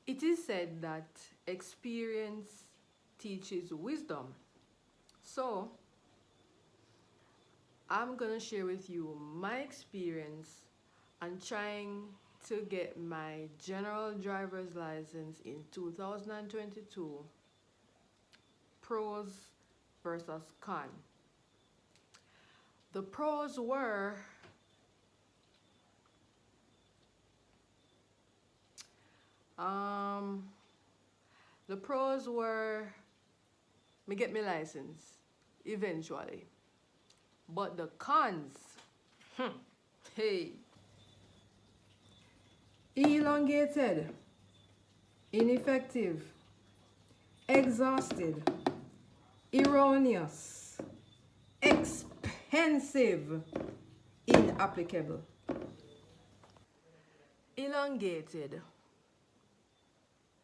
It is said that experience teaches wisdom. So, I'm gonna share with you my experience on trying to get my general driver's license in 2022, pros versus con. The pros were um the pros were me get my license eventually. But the cons, hey, elongated, ineffective, exhausted, erroneous, expensive, inapplicable. Elongated,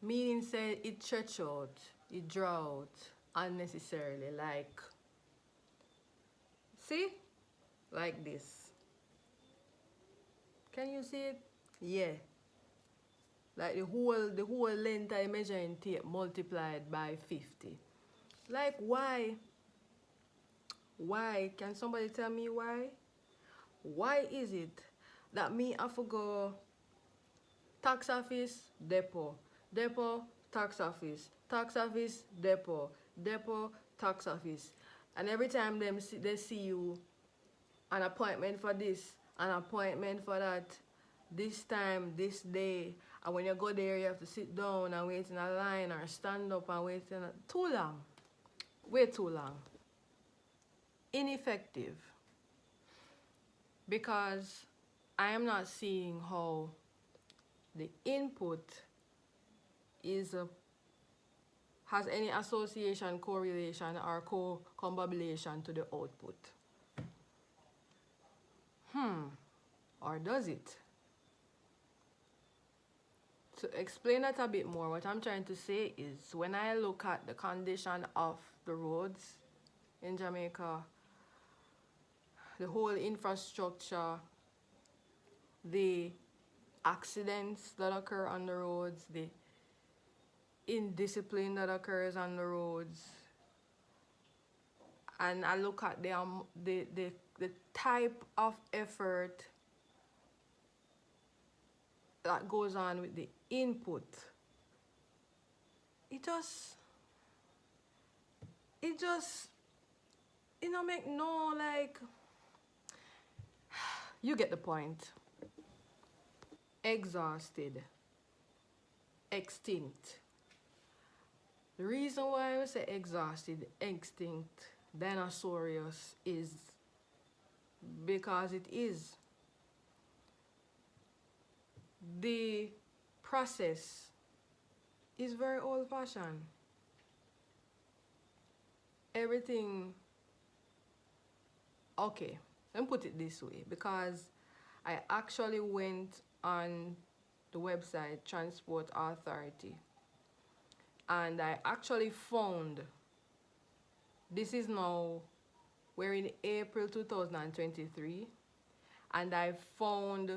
meaning say it stretch out, it draw out unnecessarily, like, see, like this. Can you see it? Yeah. Like the whole length I measuring tape multiplied by 50. Like why? Why? Can somebody tell me why? Why is it that me have to go tax office, depot, depot, tax office, depot, tax office, and every time they see you, an appointment for this, an appointment for that, this time, this day, and when you go there, you have to sit down and wait in a line or stand up and wait in a, too long, way too long. Ineffective, because I am not seeing how the input is has any association, correlation, or co-combination to the output. Or does it? To explain that a bit more, what I'm trying to say is when I look at the condition of the roads in Jamaica, the whole infrastructure, the accidents that occur on the roads, the indiscipline that occurs on the roads, and I look at the type of effort that goes on with the input, it just make no, like, you get the point. Exhausted, extinct. The reason why I say exhausted, extinct, dinosaurious is because it is. The process is very old fashioned. Everything, okay, let me put it this way, because I actually went on the website Transport Authority and I actually found, this is now, we're in April 2023, and I found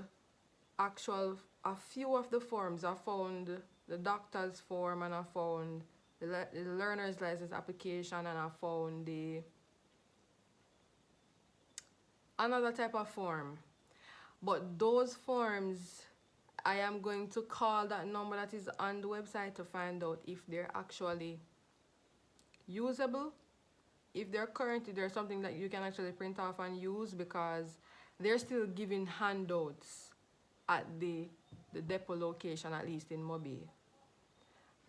a few of the forms. I found the doctor's form, and I found the learner's license application, and I found the another type of form. But those forms, I am going to call that number that is on the website to find out if they're actually usable, if they're currently there's something that you can actually print off and use, because they're still giving handouts at the depot location, at least in Mobile.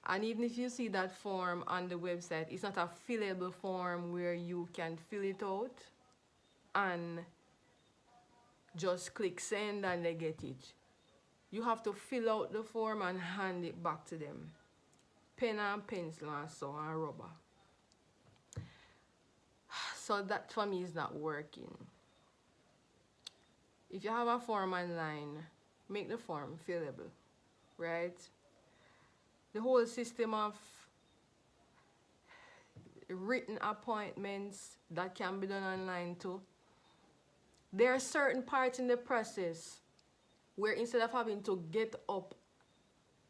And even if you see that form on the website, it's not a fillable form where you can fill it out and just click send and they get it. You have to fill out the form and hand it back to them. Pen and pencil and so and rubber. So that for me is not working. If you have a form online, make the form fillable, right? The whole system of written appointments that can be done online too. There are certain parts in the process where instead of having to get up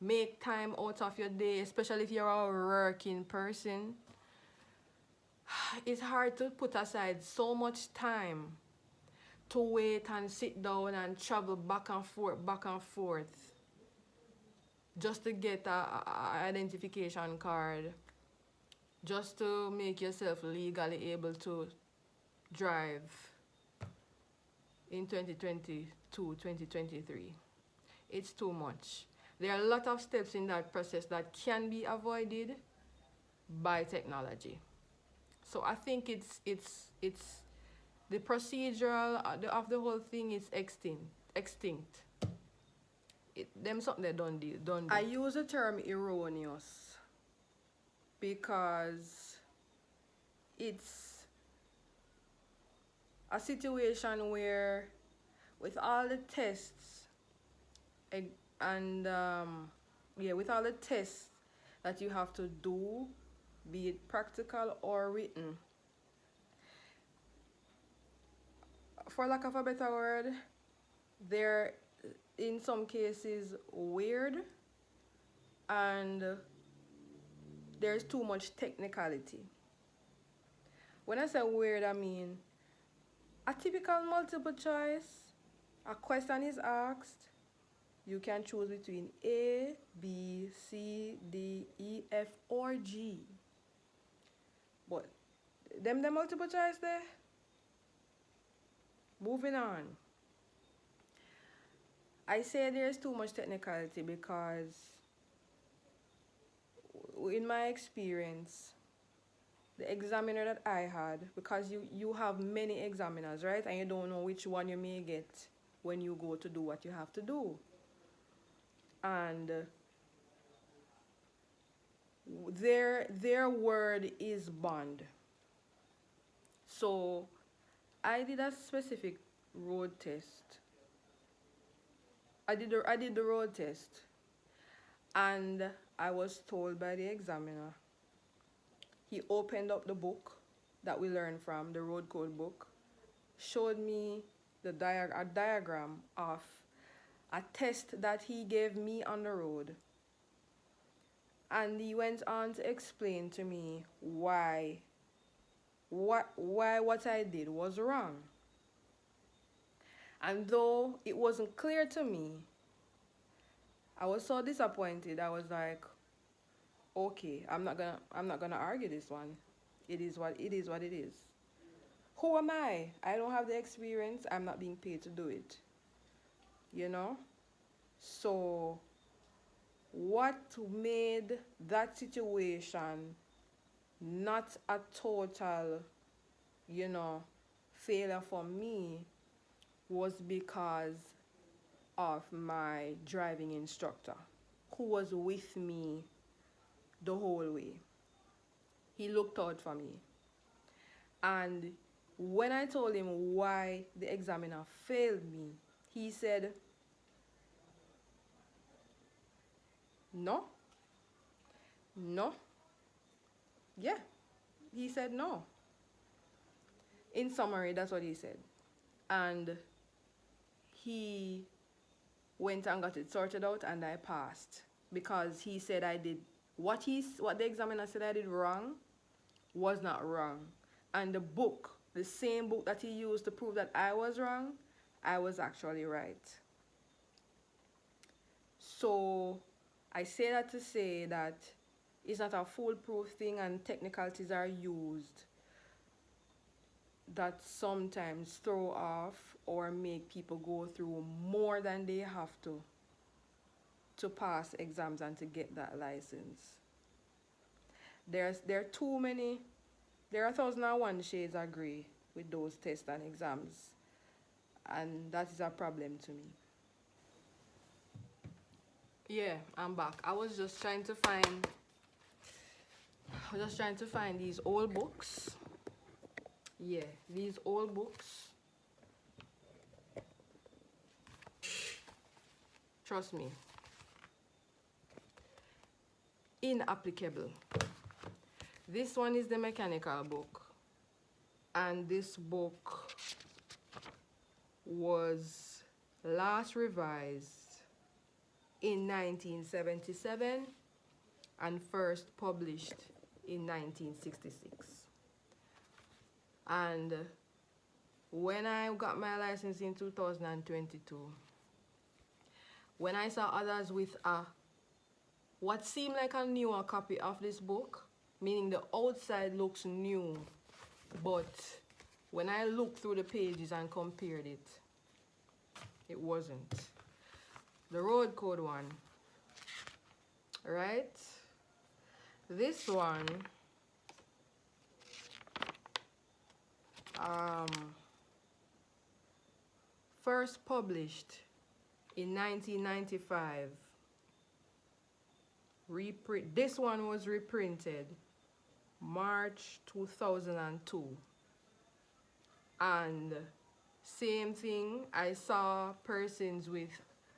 make time out of your day, especially if you're a working person. It's hard to put aside so much time to wait and sit down and travel back and forth, just to get a identification card, just to make yourself legally able to drive in 2022, 2023. It's too much. There are a lot of steps in that process that can be avoided by technology. So I think it's the procedural of the whole thing is extinct. Them something they don't do. I use the term erroneous because it's a situation where, with all the tests and with all the tests that you have to do, be it practical or written, for lack of a better word, they're in some cases weird, and there's too much technicality. When I say weird, I mean a typical multiple choice. A question is asked. You can choose between A, B, C, D, E, F, or G. But them the multiple choice there. Moving on. I say there's too much technicality because, in my experience, the examiner that I had, because you have many examiners, right? And you don't know which one you may get when you go to do what you have to do. And their word is bond. So I did a specific road test. I did the road test, and I was told by the examiner, he opened up the book that we learned from, the road code book, showed me a diagram of a test that he gave me on the road. And he went on to explain to me why what I did was wrong. And though it wasn't clear to me, I was so disappointed. I was like, okay, I'm not gonna argue this one. It is what it is. Who am I? I don't have the experience. I'm not being paid to do it. You know? So what made that situation not a total, failure for me was because of my driving instructor, who was with me the whole way. He looked out for me. And when I told him why the examiner failed me, he said, no. Yeah, he said no. In summary, that's what he said. And he went and got it sorted out, and I passed, because he said I did what the examiner said I did wrong was not wrong. And the same book that he used to prove that I was wrong, I was actually right. So I say that to say that it's not a foolproof thing, and technicalities are used that sometimes throw off or make people go through more than they have to pass exams and to get that license. There are too many. There are 1,001 shades of grey with those tests and exams, and that is a problem to me. Yeah, I'm back. I was just trying to find these old books. Yeah, these old books. Trust me. Inapplicable. This one is the mechanical book. And this book was last revised in 1977 and first published in 1966. And when I got my license in 2022, when I saw others with what seemed like a newer copy of this book, meaning the outside looks new, but when I looked through the pages and compared it, it wasn't. The road code one, right? This one, first published in 1995. This one was reprinted March 2002. And same thing, I saw persons with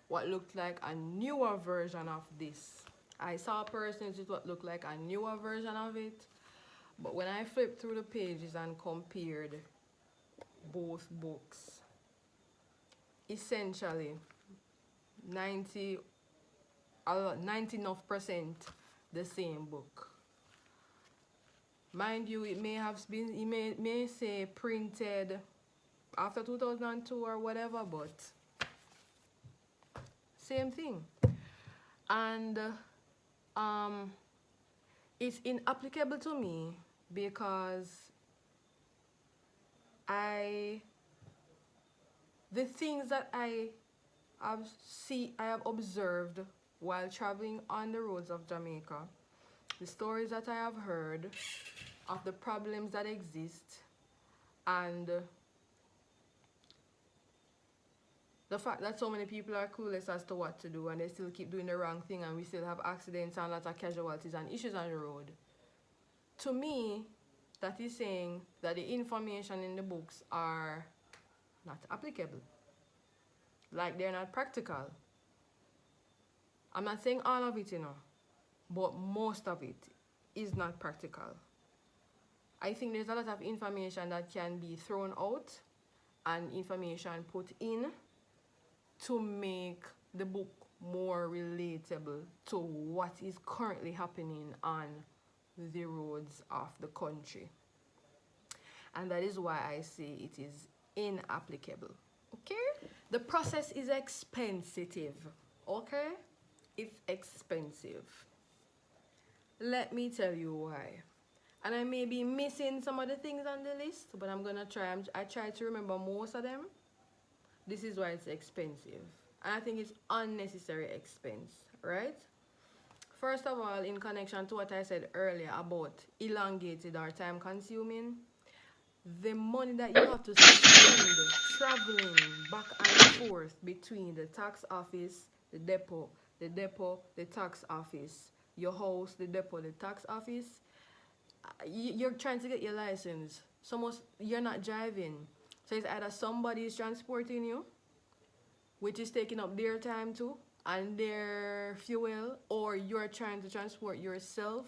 what looked like a newer version of this. I saw persons with what looked like a newer version of it. But when I flipped through the pages and compared both books, essentially 90% the same book. Mind you, it may have been, it may say printed after 2002 or whatever, but same thing. And it's inapplicable to me because the things that I have observed while traveling on the roads of Jamaica, the stories that I have heard of the problems that exist, and the fact that so many people are clueless as to what to do and they still keep doing the wrong thing, and we still have accidents and lots of casualties and issues on the road. To me, that is saying that the information in the books are not applicable. Like they're not practical. I'm not saying all of it, but most of it is not practical. I think there's a lot of information that can be thrown out and information put in to make the book more relatable to what is currently happening on the roads of the country. And that is why I say it is inapplicable. Okay? The process is expensive. Okay? It's expensive. Let me tell you why. And I may be missing some of the things on the list, but I'm gonna try. I try to remember most of them. This is why it's expensive. And I think it's unnecessary expense, right? First of all, in connection to what I said earlier about elongated or time consuming, the money that you have to spend traveling back and forth between the tax office, the depot, the tax office, your house, the depot, the tax office, you're trying to get your license. You're not driving. So it's either somebody is transporting you, which is taking up their time too, and their fuel, or you're trying to transport yourself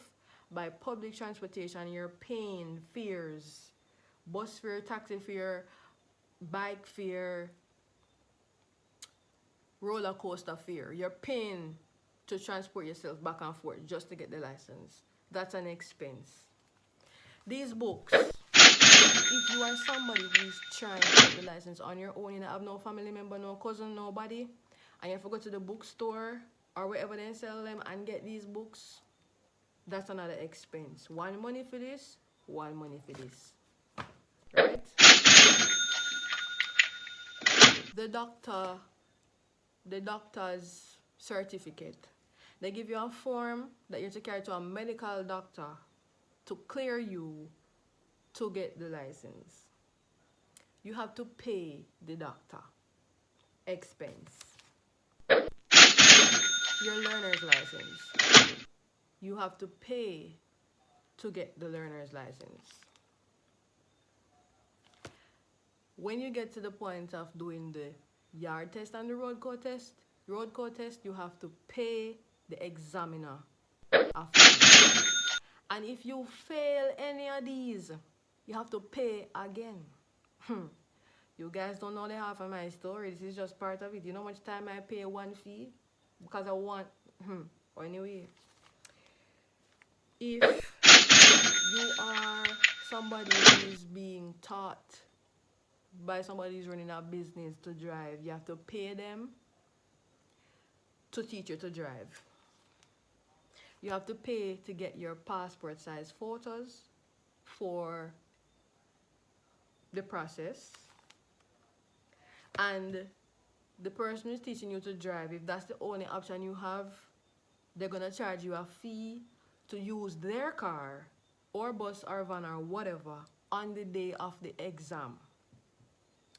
by public transportation. You're paying fares, bus fare, taxi fare, bike fare, roller coaster fare. You're paying to transport yourself back and forth just to get the license. That's an expense. These books, if you are somebody who is trying to get the license on your own, you have no family member, no cousin, nobody, and you have to go to the bookstore or wherever they sell them and get these books, that's another expense. One money for this, one money for this. Right? The doctor's certificate. They give you a form that you have to carry to a medical doctor to clear you to get the license. You have to pay the doctor. Expense. Your learner's license. You have to pay to get the learner's license. When you get to the point of doing the yard test and the road code test, you have to pay the examiner a fee. And if you fail any of these, you have to pay again. You guys don't know the half of my story. This is just part of it. You know how much time I pay one fee? because I want. Anyway, if you are somebody who is being taught by somebody who's running a business to drive, you have to pay them to teach you to drive. You have to pay to get your passport size photos for the process. And the person who's teaching you to drive, if that's the only option you have, they're gonna charge you a fee to use their car or bus or van or whatever on the day of the exam.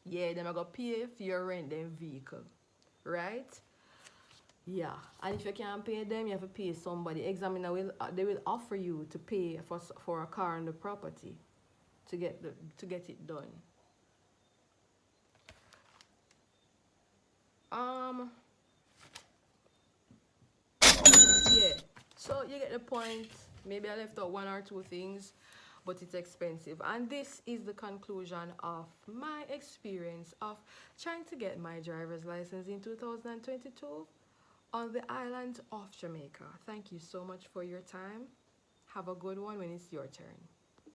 Yeah, they're gonna pay for your rent them vehicle, right? Yeah, and if you can't pay them, you have to pay somebody. Examiner will they will offer you to pay for a car on the property to get it done. Um, yeah. So you get the point. Maybe I left out one or two things, but it's expensive. And this is the conclusion of my experience of trying to get my driver's license in 2022 on the island of Jamaica. Thank you so much for your time. Have a good one when it's your turn.